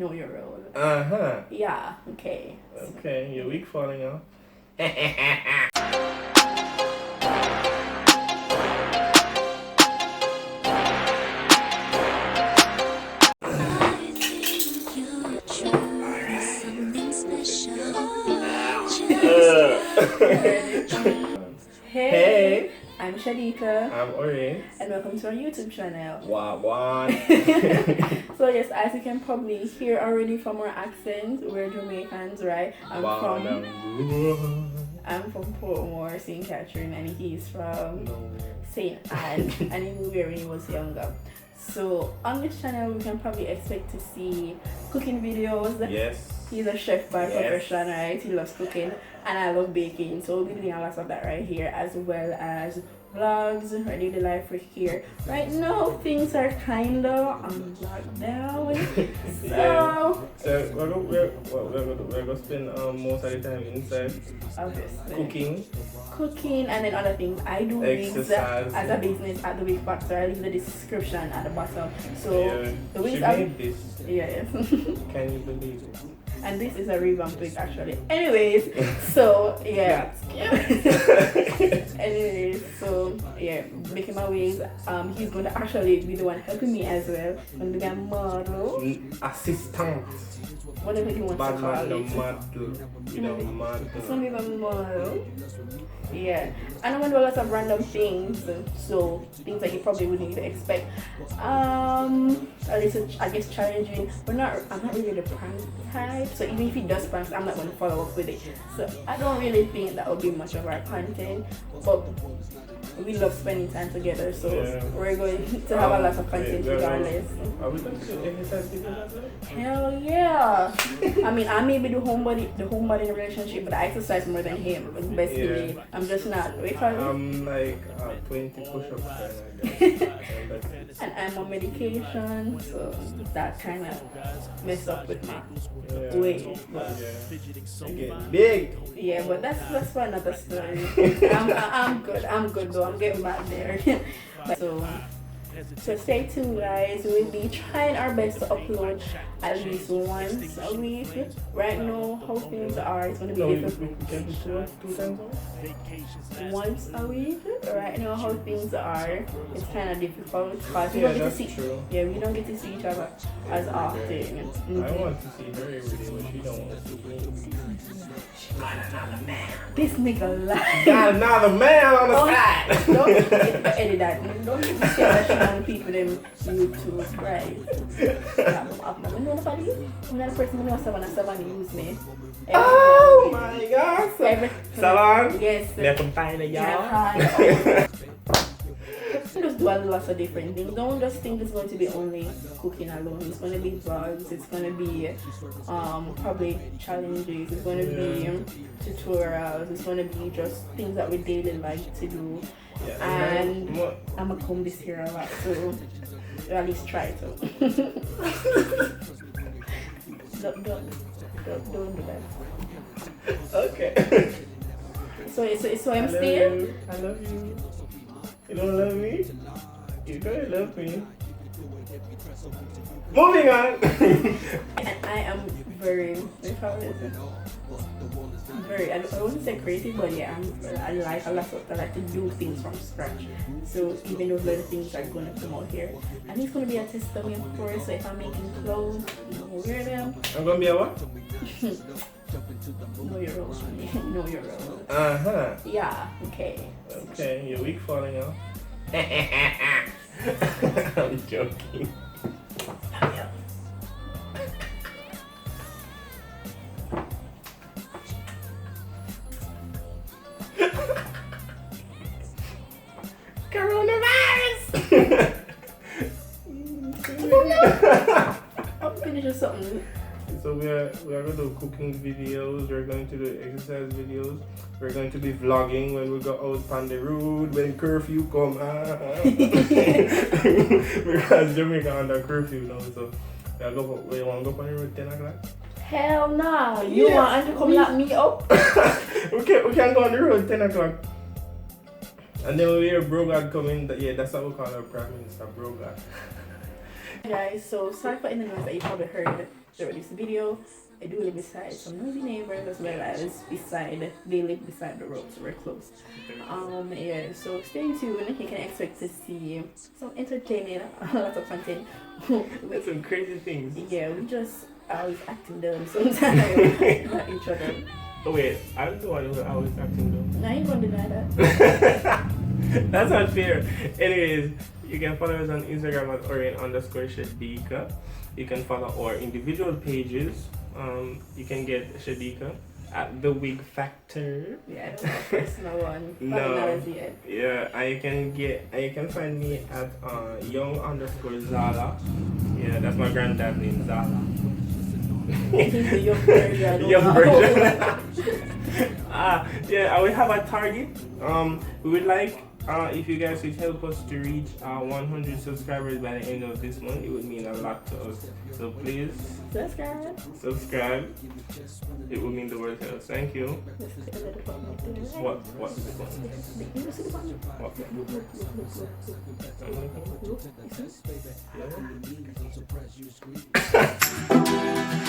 know your role. Uh-huh. Yeah, okay. Okay, your wig falling off. Hey, I'm Shadika. I'm Ori. And welcome to our YouTube channel. Wow. So yes, as you can probably hear already from our accent, we're Jamaicans, right? I'm from Portmore, St. Catherine, and he's from St. Anne, and he moved here when he was younger. So on this channel, we can probably expect to see cooking videos. Yes. He's a chef by profession, right? He loves cooking, and I love baking. So we'll be doing a lot of that right here, as well as vlogs, our daily life right here. Right now, things are kind of on lockdown. So we're going to spend most of the time inside. Obviously. Cooking and then other things. I do wigs as a business at the Wig Factor. I leave the description at the bottom. So the wigs are this. Yes. Can you believe it? And this is a revamped wig actually. Anyways, so yeah. Anyways, so yeah, making my wigs. He's going to actually be the one helping me as well. I'm going to be a model. Assistant. Whatever you want to call it. Model. It's going to be a model. Yeah, and I'm gonna do a lot of random things, so things that you probably wouldn't even expect. A little, I guess, challenging, but I'm not really the prank type. So even if he does pranks, I'm not gonna follow up with it. So I don't really think that would be much of our content, but we love spending time together, so we're going to have a lot of content regardless. Are we going to do exercise videos as well? Hell yeah! I mean, I may be the homebody in the relationship, but I exercise more than him. Basically, I'm just not. I'm like 20 push-ups kind of. And I'm on medication, so that kind of messed up with my weight. I'm getting big. Yeah, but that's for another story. I'm good though. I'm getting back there. So stay tuned, guys. We'll be trying our best to upload at least once a week. Right now, how things are, it's going to be difficult. Once a week. Right now, how things are, it's kind of difficult because we don't get to see. Yeah, we don't get to see each other as often. I want to see her every day, but she don't want to see me. She got another man. This nigga lied. Got another man on the side. Don't edit that. Don't say that shit on people them YouTube, right? I'm not nobody. I'm not a person who knows someone use me. Oh my God. Salon? Yes. They're confined, y'all. Just do a lot of different things. Don't just think it's going to be only cooking alone. It's going to be vlogs. It's going to be probably challenges. It's going to be tutorials. It's going to be just things that we daily like to do. And I'm gonna comb this hair a lot, so at least try to. don't do that. Okay. So I'm still. I love you. You don't love me? You don't love me. Moving on. And I am very, I don't want to say crazy, but yeah, I like to do things from scratch. So even those little things are gonna come out here, and it's gonna be a testimony, of course. So if I'm making clothes, you know, wear them. I'm gonna be a what? Know your role, honey. Know your role. Yeah. Okay. Okay, your wig falling off. I'm joking. Coronavirus! I'll finish with something. So we are going to do cooking videos, we're going to do exercise videos, we're going to be vlogging when we go out on the road, when curfew come. Because Jamaica under curfew now, so we want to go on the road 10 o'clock? Hell no! You want to come lock me up? we can go on the road 10 o'clock. And then we hear Brogard coming. Yeah, that's what we call our Prime Minister, Brogard. Guys, so sorry for any noise that you probably heard they release the video. I do live beside some nosy neighbors as well as they live beside the road, so we're close. Yeah, so stay tuned. You can expect to see some entertaining, lots of content. That's some crazy things. Yeah, we just always acting dumb sometimes at each other. Oh wait, I'm the one who always acting dumb. I ain't gonna deny that. That's not fair. Anyways, you can follow us on Instagram at Orient_Shadika. You can follow our individual pages. You can get Shadika at the Wig Factor. Yeah, that's my personal one. No. Yeah, and you can find me at young_Zala. Yeah, that's my granddad's name, Zala. He's the young version. Young version. Yeah, we have a target. We would like if you guys could help us to reach 100 subscribers by the end of this month. It would mean a lot to us. So please subscribe. It would mean the world to us. Thank you. What's the button? What?